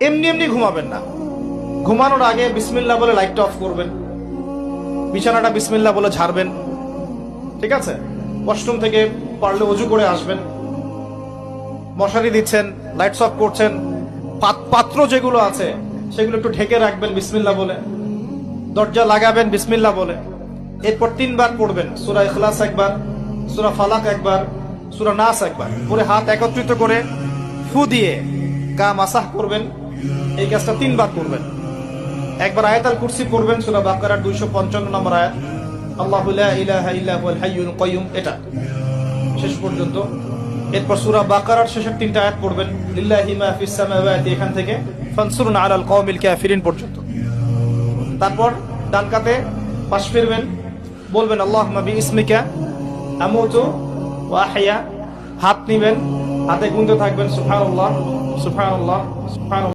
এমনি এমনি ঘুমাবেন না। ঘুমানোর আগে বিসমিল্লাহ বলে লাইটটা অফ করবেন, বিছানাটা বিসমিল্লাহ বলে ঝাড়বেন, ঠিক আছে? ওয়াশরুম থেকে পারলে অজু করে আসবেন। মশারি দিচ্ছেন, লাইটস অফ করছেন, পাত্র যেগুলো আছে সেগুলো একটু ঢেকে রাখবেন বিসমিল্লাহ বলে, দরজা লাগাবেন বিসমিল্লাহ বলে। এরপর 3 বার পড়বেন সূরা ইখলাস একবার, সূরা ফালাক একবার, সূরা নাস একবার, পরে হাত একত্রিত করে ফু দিয়ে গা মাসাহ করবেন। এই কাজটা 3 বার করবেন। একবার আয়াতুল কুরসি পড়বেন, সূরা বাকারার 255 নম্বর আয়াত, আল্লাহু লা ইলাহা ইল্লা হুয়াল হাইয়ুল কাইয়্যুম, এটা শেষ পর্যন্ত। এরপর সূরা বাকারার শেষের 3টা আয়াত পড়বেন, লিল্লাহি মা ফিস সামাওয়াতি, এখান থেকে ফানসুরনা আলাল কওমিল কাফিরিন পর্যন্ত। তারপর ডান কাতে পাশ ফিরবেন, বলবেন আল্লাহুম্মা বিইসমিকা আমুতু ওয়া আহইয়া। হাত নিবেন, হাতে গুনতে থাকবেন সুবহানাল্লাহ সুবহানাল্লাহ সুবহানাল্লাহ।